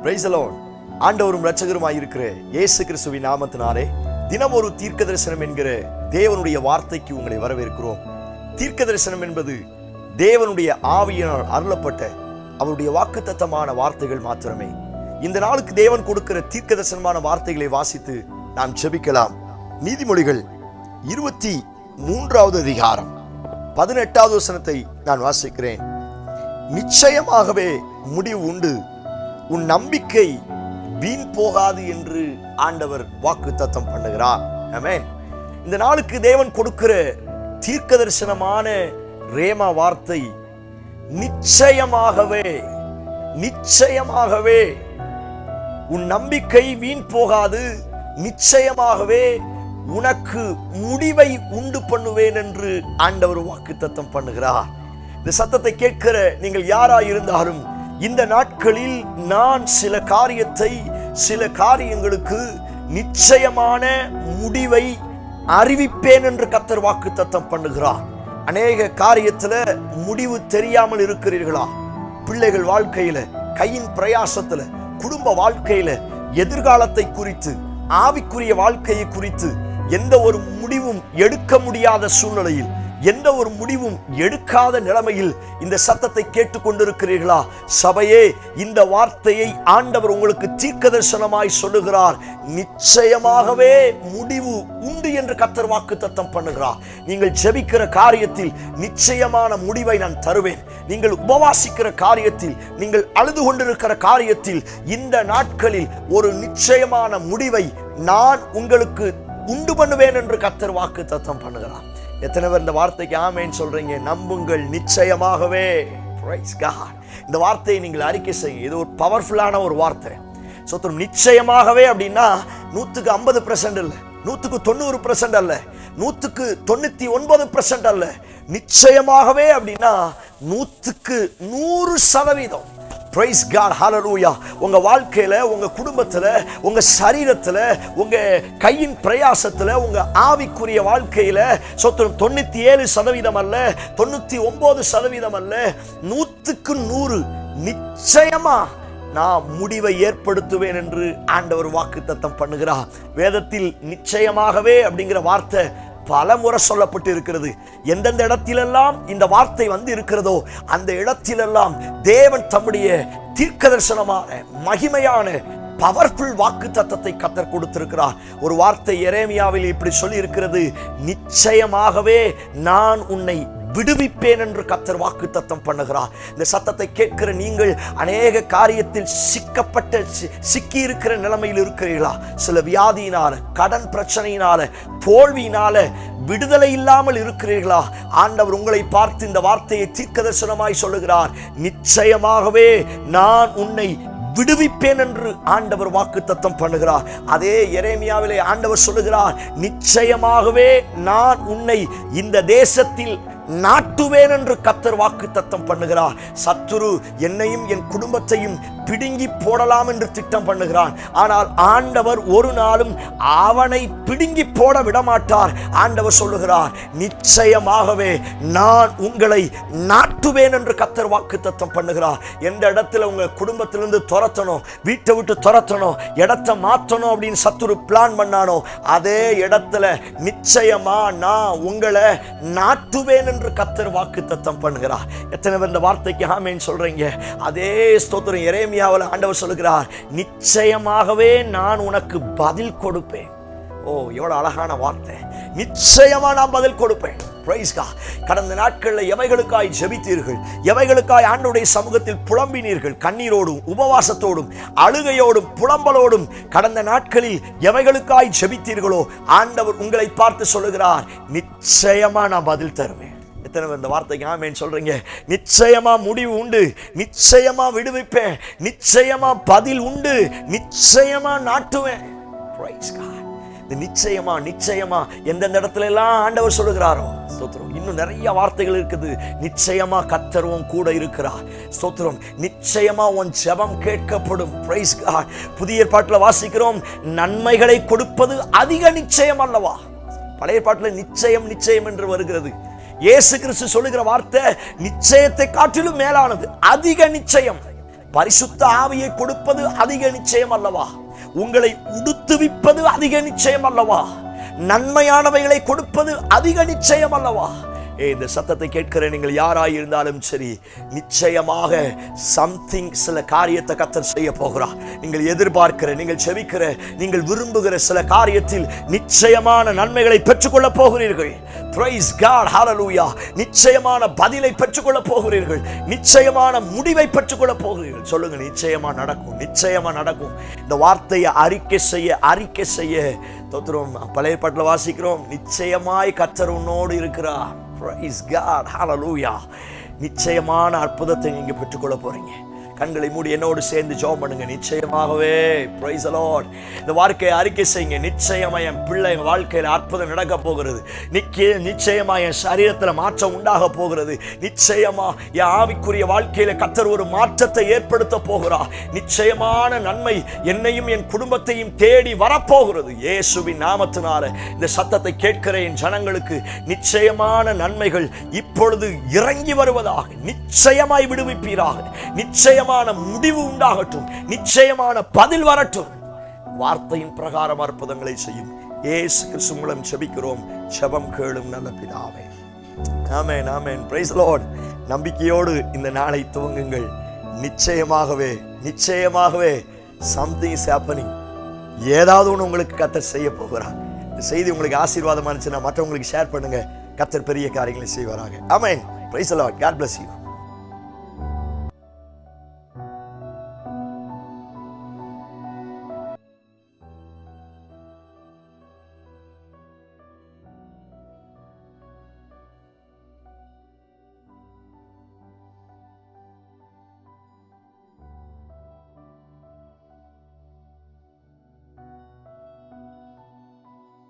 Price the Lord. ஆண்டவரும் இரட்சகருமாய் இருக்கிற இயேசு கிறிஸ்துவின் நாமத்தினாலே தினம் ஒரு தீர்க்க தரிசனம் என்கிற தேவனுடைய வார்த்தைக்கு உங்களை வரவேற்கிறோம். தீர்க்க தரிசனம் என்பது தேவனுடைய ஆவியினால் அருளப்பட்ட அவருடைய வாக்குத்தத்தமான வார்த்தைகள் மாத்திரமே. இந்த நாளுக்கு தேவன் கொடுக்கிற தீர்க்க தரிசனமான வார்த்தைகளை வாசித்து நாம் ஜெபிக்கலாம். நீதிமொழிகள் 23வது அதிகாரம் 18வது வசனத்தை நான் வாசிக்கிறேன். நிச்சயமாகவே முடிவு உண்டு, உன் நம்பிக்கை வீண் போகாது என்று ஆண்டவர் வாக்குத்தத்தம் பண்ணுகிறார். ஆமென். இந்த நாளுக்கு தேவன் கொடுக்கிற தீர்க்க தரிசனமான ரேமா வார்த்தை, நிச்சயமாகவே நிச்சயமாகவே உன் நம்பிக்கை வீண் போகாது, நிச்சயமாகவே உனக்கு முடிவை உண்டு பண்ணுவேன் என்று ஆண்டவர் வாக்குத்தத்தம் பண்ணுகிறார். இந்த சத்தத்தை கேட்கிற நீங்கள் யாராயிருந்தாலும் இந்த நாட்களில் நான் சில காரியங்களுக்கு நிச்சயமான முடிவை அறிவிப்பேன் என்று கர்த்தர் வாக்குத்தத்தம் பண்ணுகிறார். அநேக காரியத்துல முடிவு தெரியாமல் இருக்கிறீர்களா? பிள்ளைகள் வாழ்க்கையில, கையின் பிரயாசத்துல, குடும்ப வாழ்க்கையில, எதிர்காலத்தை குறித்து, ஆவிக்குரிய வாழ்க்கையை குறித்து எந்த ஒரு முடிவும் எடுக்க முடியாத சூழ்நிலையில், எந்த ஒரு முடிவும் எடுக்காத நிலைமையில் இந்த சத்தத்தை கேட்டுக்கொண்டிருக்கிறீர்களா? சபையே, இந்த வார்த்தையை ஆண்டவர் உங்களுக்கு தீர்க்க தரிசனமாய் சொல்லுகிறார். நிச்சயமாகவே முடிவு உண்டு என்று கர்த்தர் வாக்குத்தத்தம் பண்ணுகிறார். நீங்கள் ஜெபிக்கிற காரியத்தில் நிச்சயமான முடிவை நான் தருவேன். நீங்கள் உபவாசிக்கிற காரியத்தில், நீங்கள் அழுது கொண்டிருக்கிற காரியத்தில் இந்த நாட்களில் ஒரு நிச்சயமான முடிவை நான் உங்களுக்கு உண்டு பண்ணுவேன் என்று கர்த்தர் வாக்குத்தத்தம் பண்ணுகிறார். எத்தனை பேர் இந்த வார்த்தைக்கு ஆமென் சொல்றீங்க? நம்புங்கள், நிச்சயமாகவே. Praise God. இந்த வார்த்தையை நீங்கள் அறிக்கை செய்யுங்க. இது ஒரு பவர்ஃபுல்லான ஒரு வார்த்தை. சொத்தம் நிச்சயமாகவே அப்படின்னா 100க்கு 50% அல்ல, 100க்கு 90% அல்ல, 100க்கு 99% அல்ல. நிச்சயமாகவே அப்படின்னா 100க்கு 100%. பிரைஸ் காட், ஹல்லேலூயா. உங்க வாழ்க்கையில, உங்க குடும்பத்துல, உங்க சரீரத்துல, உங்க கையின் பிரயாசத்துல, உங்க ஆவிக்குரிய வாழ்க்கையில சொத்தம் 97% அல்ல, 99% அல்ல, 100க்கு 100 நிச்சயமா நான் முடிவை ஏற்படுத்துவேன் என்று ஆண்டவர் வாக்குத்தத்தம் பண்ணுகிறார். வேதத்தில் நிச்சயமாகவே அப்படிங்கிற வார்த்தை பல முறை சொல்லப்பட்டு இருக்கிறது. எந்தெந்த இடத்திலெல்லாம் இந்த வார்த்தை வந்து இருக்கிறதோ அந்த இடத்திலெல்லாம் தேவன் தம்முடைய தீர்க்க தரிசனமான மகிமையான பவர்ஃபுல் வாக்குத்தத்தத்தை கர்த்தர் கொடுத்திருக்கிறார். ஒரு வார்த்தை எரேமியாவில் இப்படி சொல்லி இருக்கிறது, நிச்சயமாகவே நான் உன்னை விடுவிப்பேன் என்று கர்த்தர் வாக்குத்தத்தம் பண்ணுகிறார். இந்த சத்தத்தை கேட்கிற நீங்கள் அநேக காரியத்தில் சிக்கி இருக்கிற நிலைமையில் இருக்கிறீர்களா? சில வியாதியினால, கடன் பிரச்சனையினால, தோல்வியினால விடுதலை இல்லாமல் இருக்கிறீர்களா? ஆண்டவர் உங்களை பார்த்து இந்த வார்த்தையை தீர்க்க தரிசனமாய் சொல்லுகிறார். நிச்சயமாகவே நான் உன்னை விடுவிப்பேன் என்று ஆண்டவர் வாக்குத்தத்தம் பண்ணுகிறார். அதே எரேமியாவிலே ஆண்டவர் சொல்லுகிறார், நிச்சயமாகவே நான் உன்னை இந்த தேசத்தில் நாட்டுவேன் என்று கர்த்தர் வாக்குத்தத்தம் பண்ணுகிறார். சத்துரு என்னையும் என் குடும்பத்தையும் பிடுங்கி போடலாம் என்று திட்டம் பண்ணுகிறான். ஆனால் ஆண்டவர் ஒரு நாளும் அவனை பிடுங்கி போட விடமாட்டார். ஆண்டவர் சொல்லுகிறார், நிச்சயமாகவே நான் உங்களை நாட்டுவேன் என்று கர்த்தர் வாக்குத்தத்தம் பண்ணுகிறார். எந்த இடத்துல உங்க குடும்பத்திலிருந்து துரத்தணும், வீட்டை விட்டு துரத்தணும், இடத்தை மாற்றணும் அப்படின்னு சத்துரு பிளான் பண்ணானோ அதே இடத்துல நிச்சயமா நான் உங்களை நாட்டுவேன் என்று கர்த்தர் வாக்குத்தத்தம் பண்ணுகிறார். எத்தனை பேர் இந்த வார்த்தைக்கு ஆமென் சொல்றீங்க? அதே ஸ்தோத்திரம் எரேமியாவில் ஆண்டவர் சொல்லுகிறார், நிச்சயமாகவே நான் உனக்கு பதில் கொடுப்பேன். ஓ, எவ்வளவு அழகான வார்த்தை! நிச்சயமா நான் பதில் கொடுப்பேன். Praise God. கடந்த நாட்களில் எவைகளுக்காய் ஜெபித்தீர்கள்? எவைகளுக்காய் ஆண்டவருடைய சமூகத்தில் புலம்பினீர்கள்? கண்ணீரோடும், உபவாசத்தோடும், அழுகையோடும், புலம்பலோடும் கடந்த நாட்களில் எவைகளுக்காய் ஜெபித்தீர்களோ ஆண்டவர் உங்களை பார்த்து சொல்லுகிறார், நிச்சயமா நான் பதில் தருவேன். எத்தனை இந்த வார்த்தைக்கு ஆமென் சொல்றீங்க? நிச்சயமா முடிவு உண்டு, நிச்சயமா விடுவிப்பேன், நிச்சயமா பதில் உண்டு, நிச்சயமா நாட்டுவேன். Price God. இந்த நிச்சயமா நிச்சயமா எந்தெந்த இடத்துல எல்லாம் ஆண்டவர் சொல்லுகிறாரோ ஸ்தோத்திரம். இன்னும் நிறைய வார்த்தைகள் இருக்குது. நிச்சயமா கர்த்தர் உன் கூட இருக்கிறார். ஸ்தோத்திரம். நிச்சயமா உன் ஜெபம் கேட்கப்படும். Praise God. புதிய ஏற்பாட்டில் வாசிக்கிறோம், நன்மைகளை கொடுப்பது அதிக நிச்சயம் அல்லவா? பழைய ஏற்பாட்டில் நிச்சயம் நிச்சயம் என்று வருகிறது. இயேசு கிறிஸ்து சொல்லுகிற வார்த்தை நிச்சயத்தை காட்டிலும் மேலானது, அதிக நிச்சயம். பரிசுத்த ஆவியை கொடுப்பது அதிக நிச்சயம் அல்லவா? உங்களை உடுத்துவிப்பது அதிக நிச்சயம் அல்லவா? நன்மையானவைகளை கொடுப்பது அதிக நிச்சயம் அல்லவா? இந்த சத்தத்தை கேட்கிற நீங்கள் யாராய் இருந்தாலும் சரி, நிச்சயமாக சம்திங், சில காரியத்தை கர்த்தர் செய்ய போகிறார். நீங்கள் எதிர்பார்க்கிற, நீங்கள் செபிக்கிற, நீங்கள் விரும்புகிற சில காரியத்தில் நிச்சயமான நன்மைகளை பெற்றுக்கொள்ள போகிறீர்கள். Praise God, hallelujah. நிச்சயமான பதிலை பெற்றுக்கொள்ள போகிறீர்கள். நிச்சயமான முடிவை பெற்றுக்கொள்ள போகிறீர்கள். சொல்லுங்க, நிச்சயமா நடக்கும், நிச்சயமா நடக்கும். இந்த வார்த்தையை அறிக்கை செய்ய தோத்திரம். பழைய பாட்டில் வாசிக்கிறோம், நிச்சயமாய் கர்த்தர் உன்னோடு இருக்கிறார். Praise God, hallelujah. நிச்சயமான அற்புதத்தை நீங்க பெற்றுக்கொள்ள போறீங்க. கண்களை மூடி என்னோடு சேர்ந்து ஜெபம் பண்ணுங்க. நிச்சயமாகவே praise the Lord. இந்த வார்த்தையை அறிக்கை செய்யுங்க. நிச்சயமா என் பிள்ளை வாழ்க்கையில் அற்புதம் நடக்க போகிறது. நிச்சயமா என் சரீரத்தில் மாற்றம் உண்டாக போகிறது. நிச்சயமா என் ஆவிக்குரிய வாழ்க்கையில கர்த்தர் ஒரு மாற்றத்தை ஏற்படுத்த போகிறார். நிச்சயமான நன்மை என்னையும் என் குடும்பத்தையும் தேடி வரப்போகிறது. இயேசுவின் நாமத்தினால இந்த சத்தத்தை கேட்கிற என் ஜனங்களுக்கு நிச்சயமான நன்மைகள் இப்பொழுது இறங்கி வருவதாக. நிச்சயமாய் விடுவிப்பீராக. நிச்சயமான முடிவு உண்டாகட்டும். நிச்சயமான பதில் வரட்டும். வார்த்தையின் பிரகாரம் அற்புதங்களை செய்யும். இயேசு கிறிஸ்து மூலம் ஜெபிக்கிறோம். ஜெபம் கேளும் நல்ல பிதாவே. ஆமென், ஆமென். Praise the Lord. நம்பிக்கையோடு இந்த நாளை துவங்குங்கள். நிச்சயமாகவே something is happening. ஏதாவது ஒன்று உங்களுக்கு கர்த்தர் செய்ய போகிறார். இந்த செய்தி உங்களுக்கு ஆசீர்வாதமா இருந்துச்சுன்னா மற்றவங்களுக்கு ஷேர் பண்ணுங்க. கர்த்தர் பெரிய காரியங்களை செய்வாராக. ஆமென். Praise the Lord. God bless you.